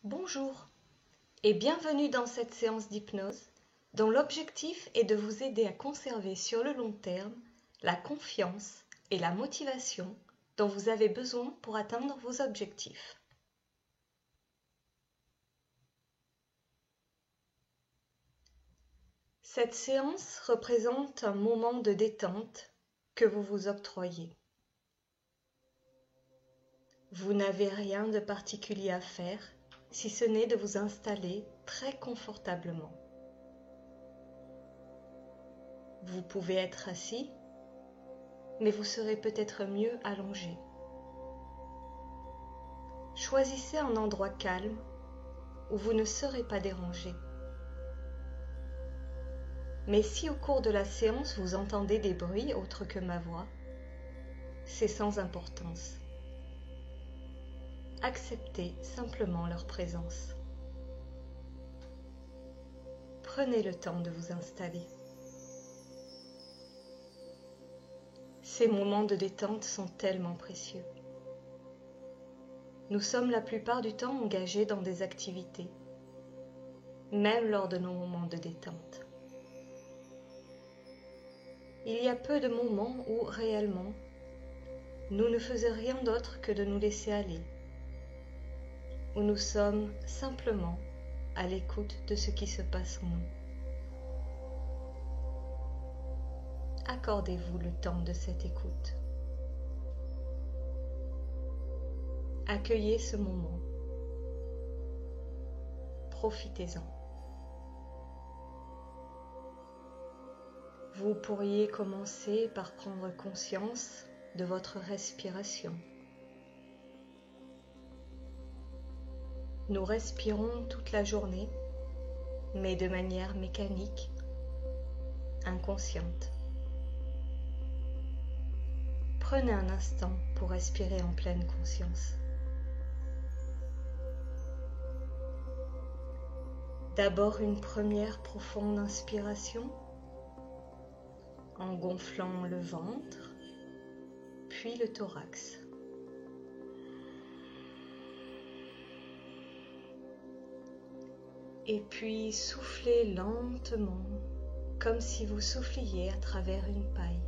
Bonjour et bienvenue dans cette séance d'hypnose dont l'objectif est de vous aider à conserver sur le long terme la confiance et la motivation dont vous avez besoin pour atteindre vos objectifs. Cette séance représente un moment de détente que vous vous octroyez. Vous n'avez rien de particulier à faire si ce n'est de vous installer très confortablement. Vous pouvez être assis, mais vous serez peut-être mieux allongé. Choisissez un endroit calme où vous ne serez pas dérangé. Mais si au cours de la séance vous entendez des bruits autres que ma voix, c'est sans importance. Acceptez simplement leur présence. Prenez le temps de vous installer. Ces moments de détente sont tellement précieux. Nous sommes la plupart du temps engagés dans des activités, même lors de nos moments de détente. Il y a peu de moments où, réellement, nous ne faisons rien d'autre que de nous laisser aller, où nous sommes simplement à l'écoute de ce qui se passe en nous. Accordez-vous le temps de cette écoute. Accueillez ce moment. Profitez-en. Vous pourriez commencer par prendre conscience de votre respiration. Nous respirons toute la journée, mais de manière mécanique, inconsciente. Prenez un instant pour respirer en pleine conscience. D'abord une première profonde inspiration, en gonflant le ventre, puis le thorax. Et puis soufflez lentement, comme si vous souffliez à travers une paille.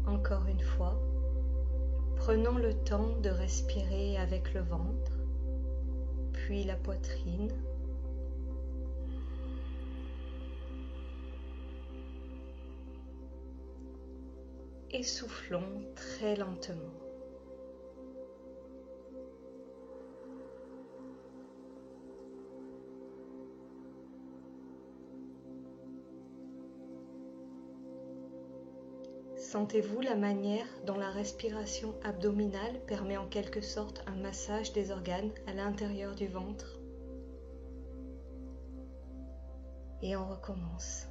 Encore une fois, prenons le temps de respirer avec le ventre, puis la poitrine. Et soufflons très lentement. Sentez-vous la manière dont la respiration abdominale permet en quelque sorte un massage des organes à l'intérieur du ventre? Et on recommence.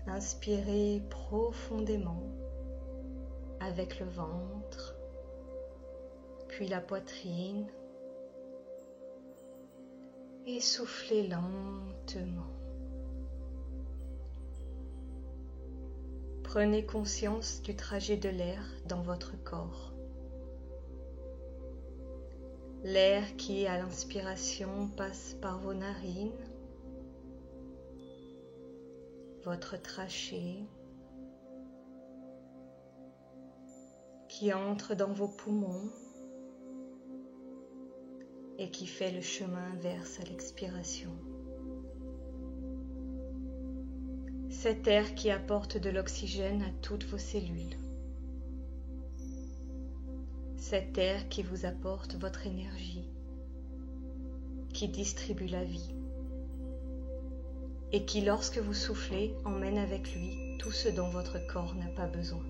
Inspirez profondément avec le ventre, puis la poitrine, et soufflez lentement. Prenez conscience du trajet de l'air dans votre corps. L'air qui, à l'inspiration, passe par vos narines, votre trachée, qui entre dans vos poumons et qui fait le chemin inverse à l'expiration. Cet air qui apporte de l'oxygène à toutes vos cellules. Cet air qui vous apporte votre énergie, qui distribue la vie, et qui, lorsque vous soufflez, emmène avec lui tout ce dont votre corps n'a pas besoin.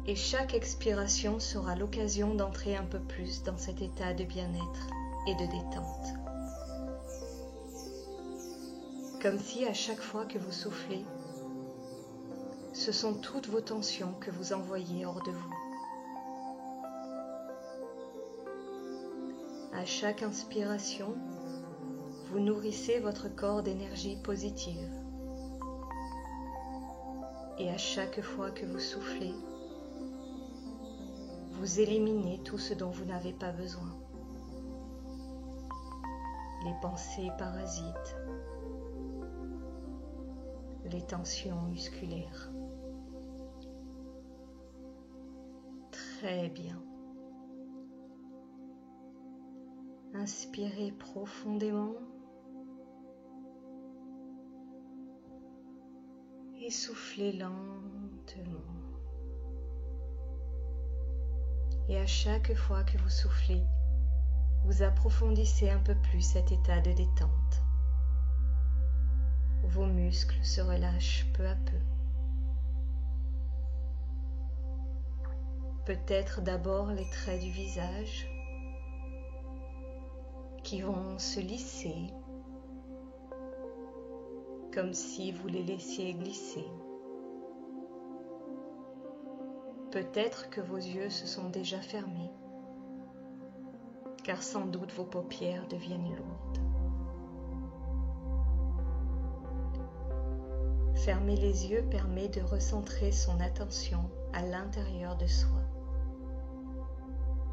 Et chaque expiration sera l'occasion d'entrer un peu plus dans cet état de bien-être et de détente. Comme si à chaque fois que vous soufflez, ce sont toutes vos tensions que vous envoyez hors de vous. À chaque inspiration, vous nourrissez votre corps d'énergie positive. Et à chaque fois que vous soufflez, vous éliminez tout ce dont vous n'avez pas besoin. Les pensées parasites, les tensions musculaires. Très bien. Inspirez profondément et soufflez lentement. Et à chaque fois que vous soufflez, vous approfondissez un peu plus cet état de détente. Vos muscles se relâchent peu à peu. Peut-être d'abord les traits du visage qui vont se lisser comme si vous les laissiez glisser. Peut-être que vos yeux se sont déjà fermés, car sans doute vos paupières deviennent lourdes. Fermer les yeux permet de recentrer son attention à l'intérieur de soi,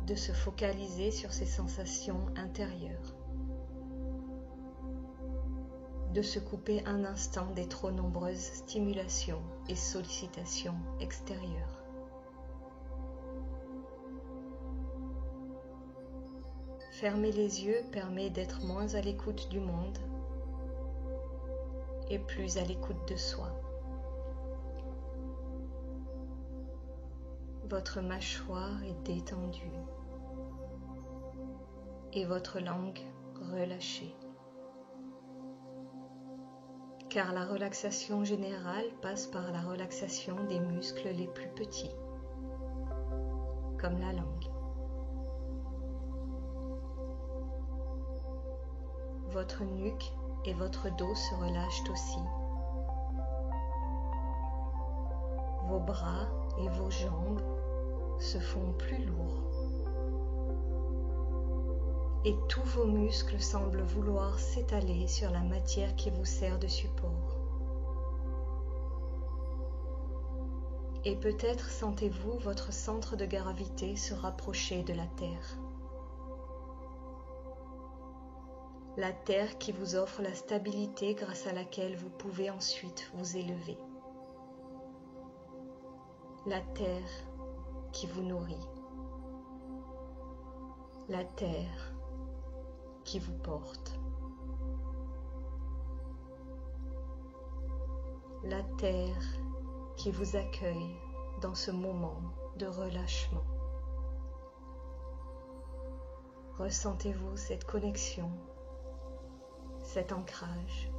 de se focaliser sur ses sensations intérieures, de se couper un instant des trop nombreuses stimulations et sollicitations extérieures. Fermer les yeux permet d'être moins à l'écoute du monde et plus à l'écoute de soi. Votre mâchoire est détendue et votre langue relâchée. Car la relaxation générale passe par la relaxation des muscles les plus petits, comme la langue. Votre nuque et votre dos se relâchent aussi. Vos bras et vos jambes se font plus lourds. Et tous vos muscles semblent vouloir s'étaler sur la matière qui vous sert de support. Et peut-être sentez-vous votre centre de gravité se rapprocher de la Terre. La Terre qui vous offre la stabilité grâce à laquelle vous pouvez ensuite vous élever. La Terre qui vous nourrit. La Terre qui vous porte. La Terre qui vous accueille dans ce moment de relâchement. Ressentez-vous cette connexion, cet ancrage,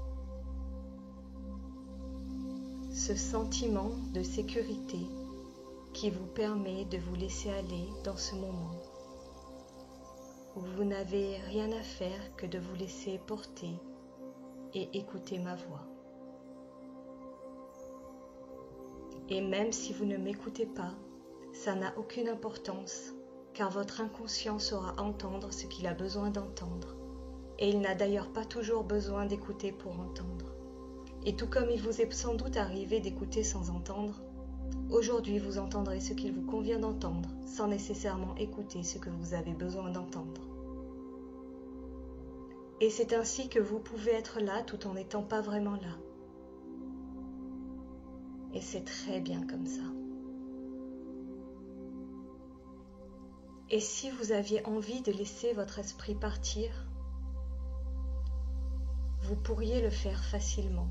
ce sentiment de sécurité qui vous permet de vous laisser aller dans ce moment où vous n'avez rien à faire que de vous laisser porter et écouter ma voix. Et même si vous ne m'écoutez pas, ça n'a aucune importance, car votre inconscient saura entendre ce qu'il a besoin d'entendre. Et il n'a d'ailleurs pas toujours besoin d'écouter pour entendre. Et tout comme il vous est sans doute arrivé d'écouter sans entendre, aujourd'hui vous entendrez ce qu'il vous convient d'entendre, sans nécessairement écouter ce que vous avez besoin d'entendre. Et c'est ainsi que vous pouvez être là tout en n'étant pas vraiment là. Et c'est très bien comme ça. Et si vous aviez envie de laisser votre esprit partir, vous pourriez le faire facilement,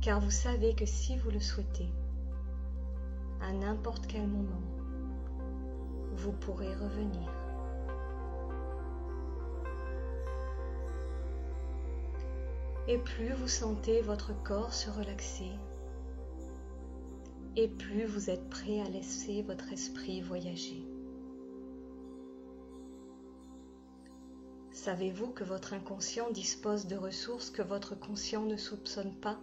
car vous savez que si vous le souhaitez, à n'importe quel moment, vous pourrez revenir. Et plus vous sentez votre corps se relaxer, et plus vous êtes prêt à laisser votre esprit voyager. Savez-vous que votre inconscient dispose de ressources que votre conscient ne soupçonne pas?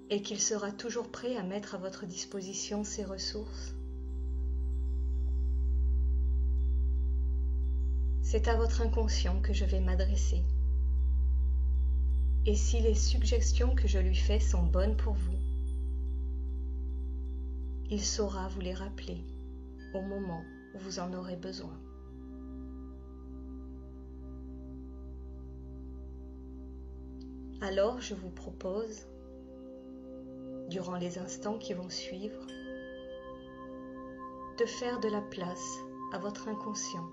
Et qu'il sera toujours prêt à mettre à votre disposition ces ressources? c'est à votre inconscient que je vais m'adresser. Et si les suggestions que je lui fais sont bonnes pour vous, il saura vous les rappeler au moment où vous en aurez besoin. Alors je vous propose, durant les instants qui vont suivre, de faire de la place à votre inconscient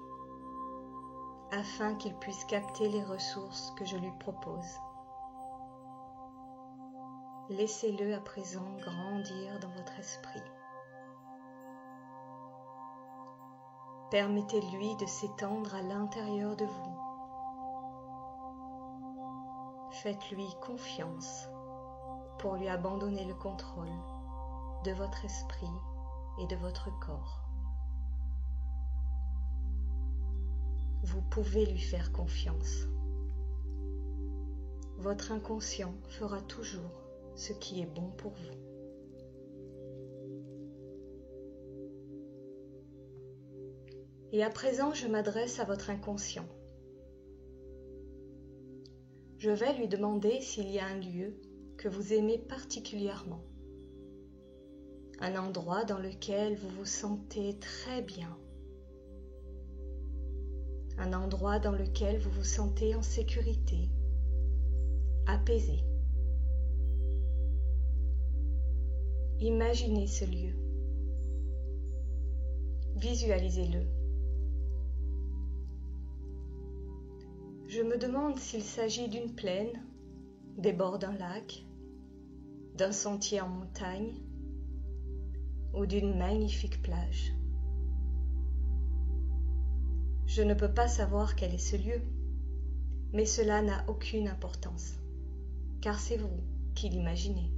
afin qu'il puisse capter les ressources que je lui propose. Laissez-le à présent grandir dans votre esprit. Permettez-lui de s'étendre à l'intérieur de vous. Faites-lui confiance pour lui abandonner le contrôle de votre esprit et de votre corps. Vous pouvez lui faire confiance. Votre inconscient fera toujours ce qui est bon pour vous. Et à présent, je m'adresse à votre inconscient. Je vais lui demander s'il y a un lieu que vous aimez particulièrement. Un endroit dans lequel vous vous sentez très bien. Un endroit dans lequel vous vous sentez en sécurité, apaisé. Imaginez ce lieu. Visualisez-le. Je me demande s'il s'agit d'une plaine, des bords d'un lac, d'un sentier en montagne ou d'une magnifique plage. Je ne peux pas savoir quel est ce lieu, mais cela n'a aucune importance, car c'est vous qui l'imaginez.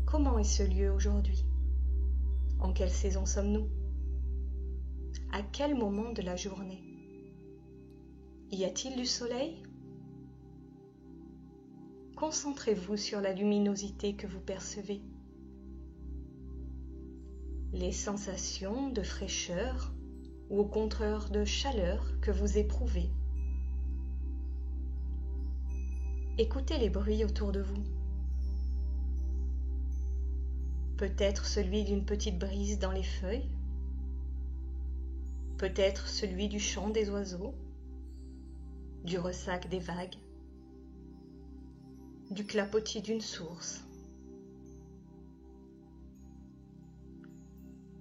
Comment est ce lieu aujourd'hui? En quelle saison sommes-nous? À quel moment de la journée? Y a-t-il du soleil? Concentrez-vous sur la luminosité que vous percevez. Les sensations de fraîcheur ou au contraire de chaleur que vous éprouvez. Écoutez les bruits autour de vous. Peut-être celui d'une petite brise dans les feuilles, peut-être celui du chant des oiseaux, du ressac des vagues, du clapotis d'une source.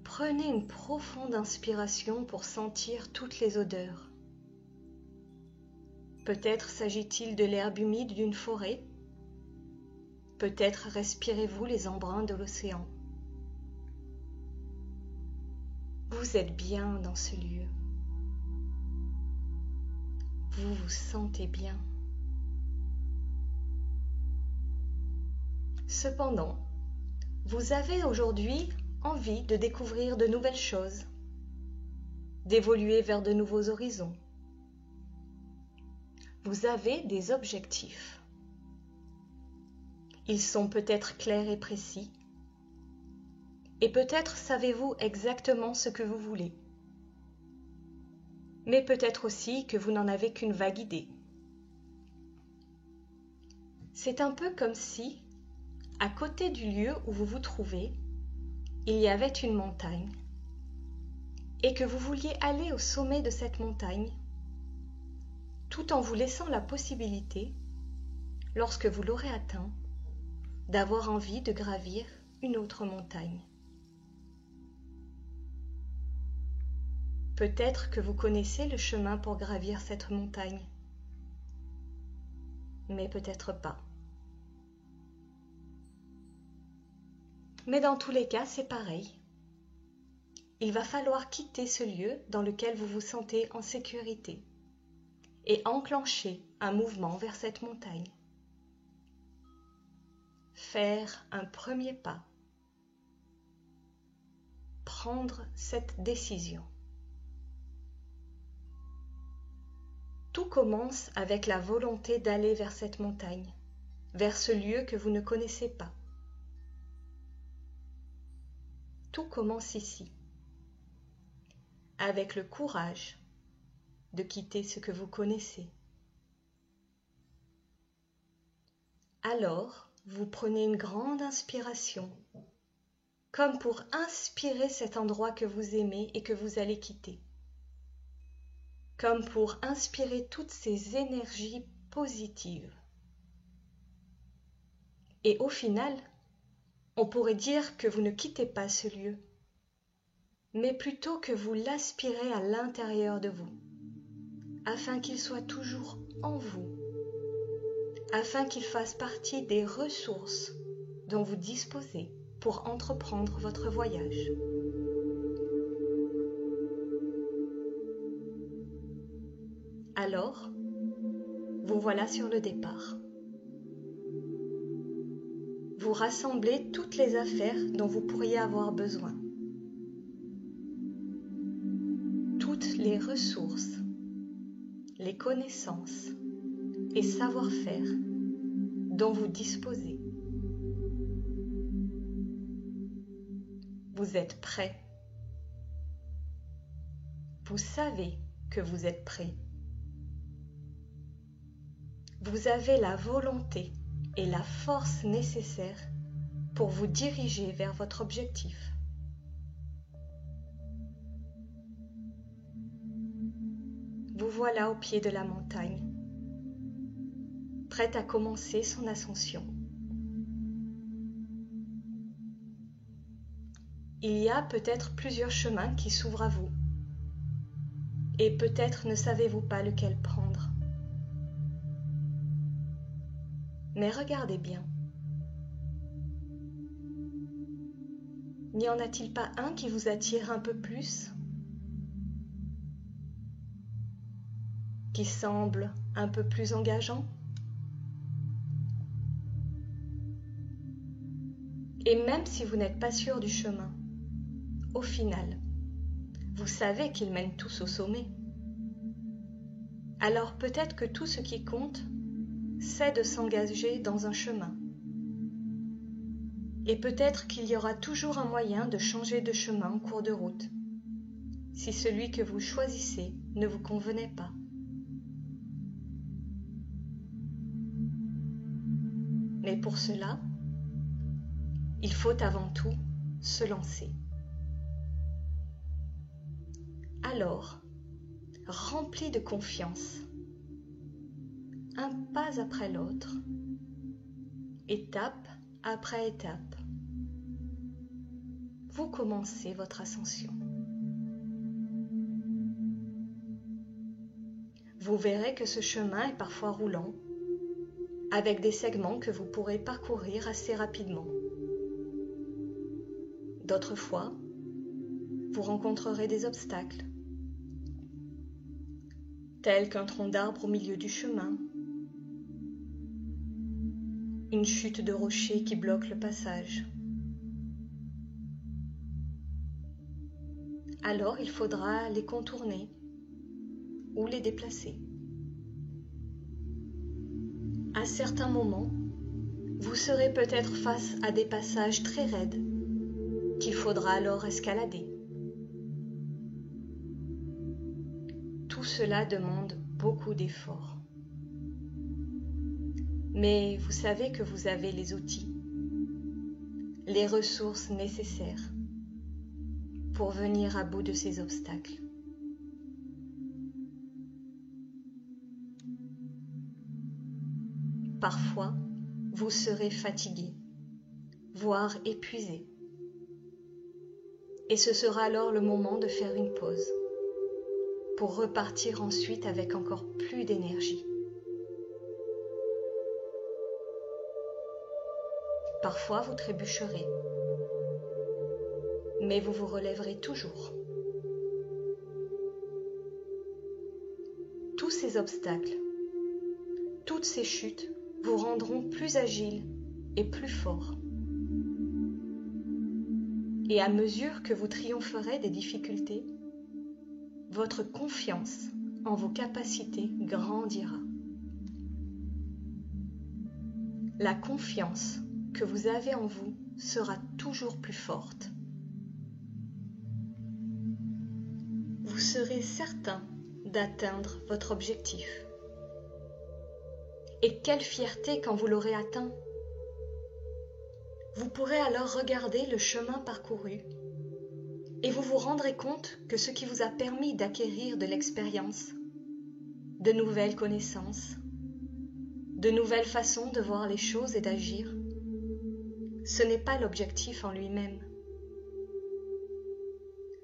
Prenez une profonde inspiration pour sentir toutes les odeurs. Peut-être s'agit-il de l'herbe humide d'une forêt. Peut-être respirez-vous les embruns de l'océan. Vous êtes bien dans ce lieu. Vous vous sentez bien. Cependant, vous avez aujourd'hui envie de découvrir de nouvelles choses, d'évoluer vers de nouveaux horizons. Vous avez des objectifs. Ils sont peut-être clairs et précis, et peut-être savez-vous exactement ce que vous voulez. Mais peut-être aussi que vous n'en avez qu'une vague idée. C'est un peu comme si, à côté du lieu où vous vous trouvez, il y avait une montagne, et que vous vouliez aller au sommet de cette montagne, tout en vous laissant la possibilité, lorsque vous l'aurez atteint, d'avoir envie de gravir une autre montagne. Peut-être que vous connaissez le chemin pour gravir cette montagne, mais peut-être pas. Mais dans tous les cas, c'est pareil. Il va falloir quitter ce lieu dans lequel vous vous sentez en sécurité et enclencher un mouvement vers cette montagne. Faire un premier pas. Prendre cette décision. Tout commence avec la volonté d'aller vers cette montagne, vers ce lieu que vous ne connaissez pas. Tout commence ici. avec le courage de quitter ce que vous connaissez. Alors, vous prenez une grande inspiration, comme pour inspirer cet endroit que vous aimez et que vous allez quitter, comme pour inspirer toutes ces énergies positives. Et au final, on pourrait dire que vous ne quittez pas ce lieu, mais plutôt que vous l'aspirez à l'intérieur de vous, afin qu'il soit toujours en vous, afin qu'il fasse partie des ressources dont vous disposez pour entreprendre votre voyage. Alors, vous voilà sur le départ. Vous rassemblez toutes les affaires dont vous pourriez avoir besoin. Toutes les ressources, les connaissances et savoir-faire dont vous disposez. Vous êtes prêt. Vous savez que vous êtes prêt. Vous avez la volonté et la force nécessaires pour vous diriger vers votre objectif. Vous voilà au pied de la montagne, prête à commencer son ascension. Il y a peut-être plusieurs chemins qui s'ouvrent à vous, et peut-être ne savez-vous pas lequel prendre. Mais regardez bien. N'y en a-t-il pas un qui vous attire un peu plus? Qui semble un peu plus engageant? Et même si vous n'êtes pas sûr du chemin, au final, vous savez qu'ils mènent tous au sommet. Alors peut-être que tout ce qui compte, c'est de s'engager dans un chemin. Et peut-être qu'il y aura toujours un moyen de changer de chemin en cours de route, si celui que vous choisissez ne vous convenait pas. Mais pour cela, il faut avant tout se lancer. Alors, rempli de confiance, un pas après l'autre, étape après étape, vous commencez votre ascension. Vous verrez que ce chemin est parfois roulant, avec des segments que vous pourrez parcourir assez rapidement. D'autres fois, vous rencontrerez des obstacles, tels qu'un tronc d'arbre au milieu du chemin, une chute de rocher qui bloque le passage. Alors il faudra les contourner ou les déplacer. À certains moments, vous serez peut-être face à des passages très raides qu'il faudra alors escalader. Tout cela demande beaucoup d'efforts. Mais vous savez que vous avez les outils, les ressources nécessaires pour venir à bout de ces obstacles. Parfois, vous serez fatigué, voire épuisé. Et ce sera alors le moment de faire une pause, pour repartir ensuite avec encore plus d'énergie. Parfois, vous trébucherez, mais vous vous relèverez toujours. Tous ces obstacles, toutes ces chutes vous rendront plus agile et plus fort. Et à mesure que vous triompherez des difficultés, votre confiance en vos capacités grandira. La confiance que vous avez en vous sera toujours plus forte. Vous serez certain d'atteindre votre objectif. Et quelle fierté quand vous l'aurez atteint! Vous pourrez alors regarder le chemin parcouru et vous vous rendrez compte que ce qui vous a permis d'acquérir de l'expérience, de nouvelles connaissances, de nouvelles façons de voir les choses et d'agir, ce n'est pas l'objectif en lui-même,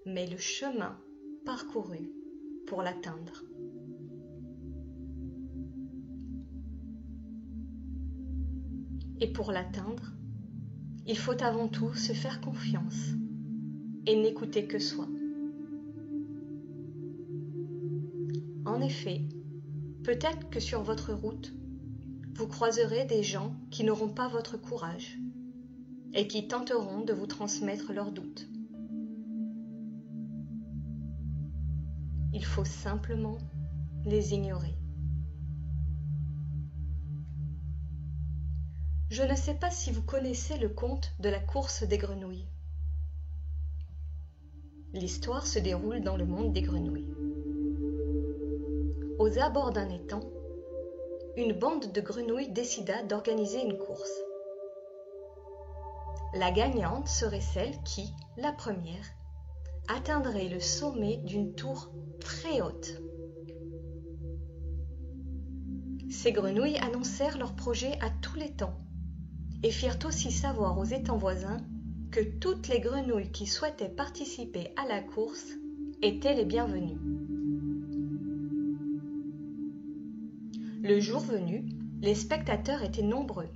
mais le chemin parcouru pour l'atteindre. Et pour l'atteindre, il faut avant tout se faire confiance et n'écouter que soi. En effet, peut-être que sur votre route, vous croiserez des gens qui n'auront pas votre courage et qui tenteront de vous transmettre leurs doutes. Il faut simplement les ignorer. Je ne sais pas si vous connaissez le conte de la course des grenouilles. L'histoire se déroule dans le monde des grenouilles. Aux abords d'un étang, une bande de grenouilles décida d'organiser une course. La gagnante serait celle qui, la première, atteindrait le sommet d'une tour très haute. Ces grenouilles annoncèrent leur projet à tout l'étang et firent aussi savoir aux étangs voisins que toutes les grenouilles qui souhaitaient participer à la course étaient les bienvenues. Le jour venu, les spectateurs étaient nombreux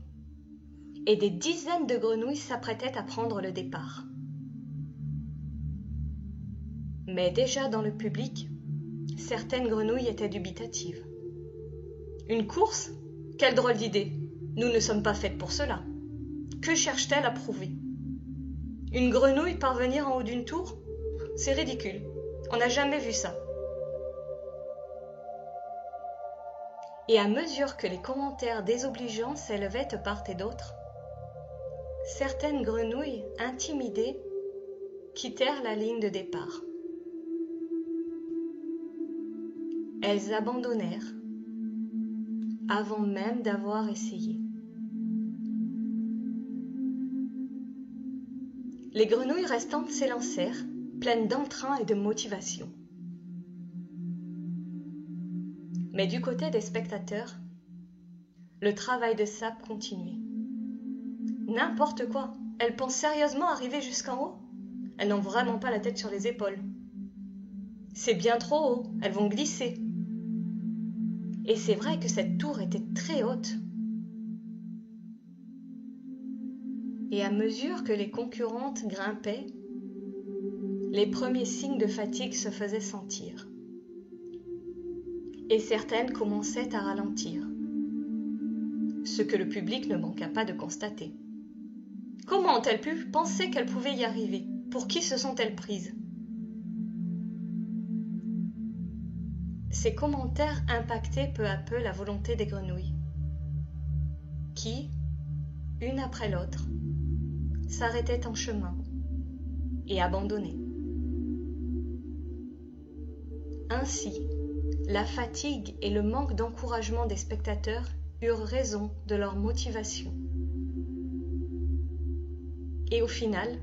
et des dizaines de grenouilles s'apprêtaient à prendre le départ. Mais déjà dans le public, certaines grenouilles étaient dubitatives. Une course? Quelle drôle d'idée! Nous ne sommes pas faites pour cela. Que cherche-t-elle à prouver? Une grenouille parvenir en haut d'une tour? C'est ridicule. On n'a jamais vu ça. Et à mesure que les commentaires désobligeants s'élevaient de part et d'autre, certaines grenouilles, intimidées, quittèrent la ligne de départ. Elles abandonnèrent avant même d'avoir essayé. Les grenouilles restantes s'élancèrent, pleines d'entrain et de motivation. Mais du côté des spectateurs, le travail de sape continuait. N'importe quoi, elles pensent sérieusement arriver jusqu'en haut? Elles n'ont vraiment pas la tête sur les épaules. C'est bien trop haut, elles vont glisser. Et c'est vrai que cette tour était très haute. Et à mesure que les concurrentes grimpaient, les premiers signes de fatigue se faisaient sentir. Et certaines commençaient à ralentir, ce que le public ne manqua pas de constater. Comment ont-elles pu penser qu'elles pouvaient y arriver? Pour qui se sont-elles prises? Ces commentaires impactaient peu à peu la volonté des grenouilles, qui, une après l'autre, s'arrêtaient en chemin et abandonnaient. Ainsi, la fatigue et le manque d'encouragement des spectateurs eurent raison de leur motivation. Et au final,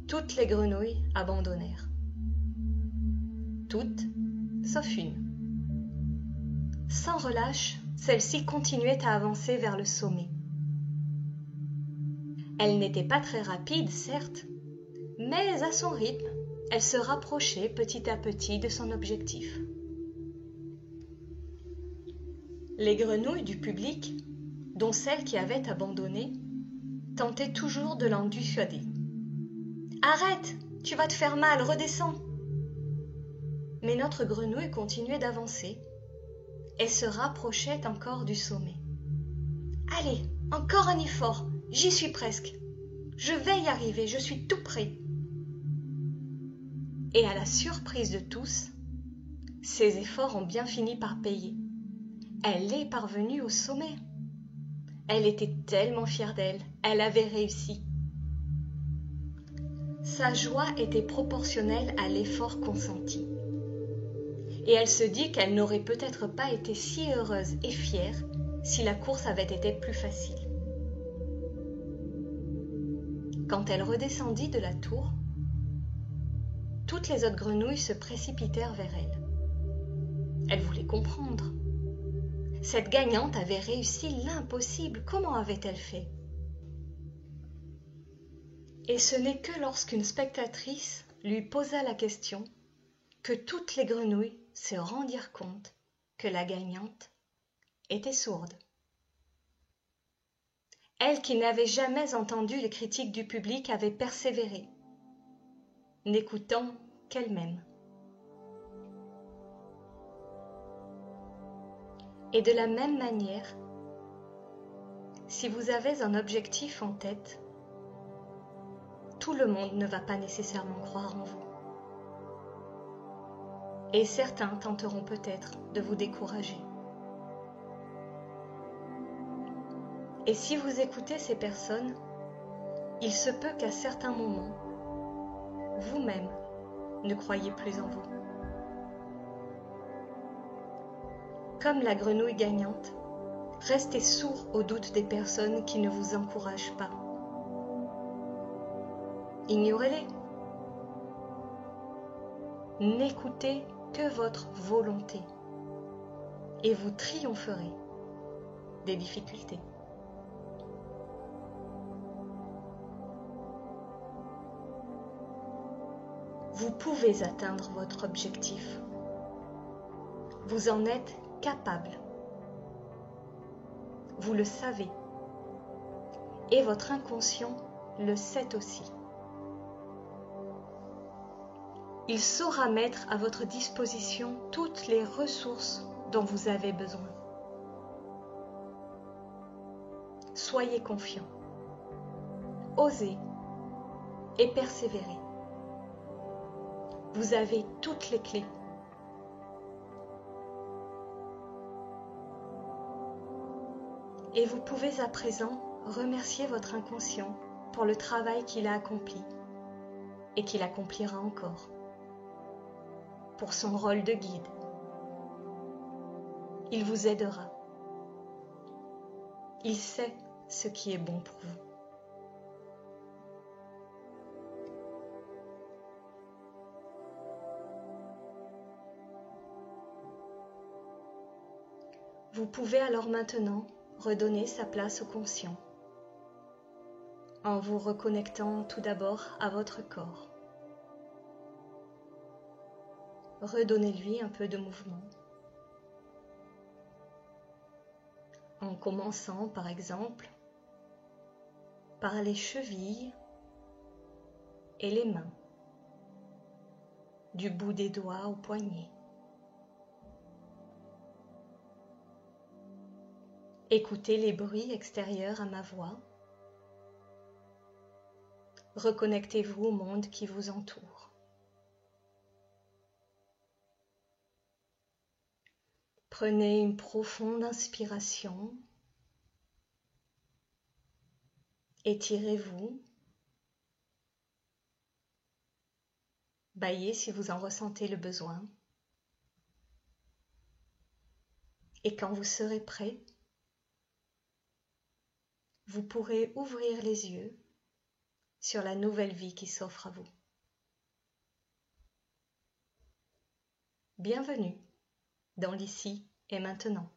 toutes les grenouilles abandonnèrent. Toutes, sauf une. Sans relâche, celle-ci continuait à avancer vers le sommet. Elle n'était pas très rapide, certes, mais à son rythme, elle se rapprochait petit à petit de son objectif. Les grenouilles du public, dont celles qui avaient abandonné, tentaient toujours de l'en dissuader. « Arrête, tu vas te faire mal, redescends !» Mais notre grenouille continuait d'avancer et se rapprochait encore du sommet. « Allez, encore un effort, j'y suis presque. Je vais y arriver, je suis tout près. » Et à la surprise de tous, ses efforts ont bien fini par payer. Elle est parvenue au sommet. Elle était tellement fière d'elle, elle avait réussi. Sa joie était proportionnelle à l'effort consenti. Et elle se dit qu'elle n'aurait peut-être pas été si heureuse et fière si la course avait été plus facile. Quand elle redescendit de la tour, toutes les autres grenouilles se précipitèrent vers elle. Elle voulait comprendre. Cette gagnante avait réussi l'impossible. Comment avait-elle fait? Et ce n'est que lorsqu'une spectatrice lui posa la question que toutes les grenouilles se rendirent compte que la gagnante était sourde. Elle qui n'avait jamais entendu les critiques du public avait persévéré, n'écoutant qu'elle-même. Et de la même manière, si vous avez un objectif en tête, tout le monde ne va pas nécessairement croire en vous. Et certains tenteront peut-être de vous décourager. Et si vous écoutez ces personnes, il se peut qu'à certains moments, vous-même ne croyez plus en vous. Comme la grenouille gagnante, restez sourds aux doutes des personnes qui ne vous encouragent pas. Ignorez-les. N'écoutez que votre volonté et vous triompherez des difficultés. Vous pouvez atteindre votre objectif. Vous en êtes capable. Vous le savez. Et votre inconscient le sait aussi. Il saura mettre à votre disposition toutes les ressources dont vous avez besoin. Soyez confiant. Osez et persévérez. Vous avez toutes les clés. Et vous pouvez à présent remercier votre inconscient pour le travail qu'il a accompli et qu'il accomplira encore, pour son rôle de guide. Il vous aidera. Il sait ce qui est bon pour vous. Vous pouvez alors maintenant redonner sa place au conscient, en vous reconnectant tout d'abord à votre corps. Redonnez-lui un peu de mouvement, en commençant par exemple par les chevilles et les mains, du bout des doigts aux poignets. Écoutez les bruits extérieurs à ma voix. Reconnectez-vous au monde qui vous entoure. Prenez une profonde inspiration. Étirez-vous. Bâillez si vous en ressentez le besoin. Et quand vous serez prêt, vous pourrez ouvrir les yeux sur la nouvelle vie qui s'offre à vous. Bienvenue dans l'ici et maintenant.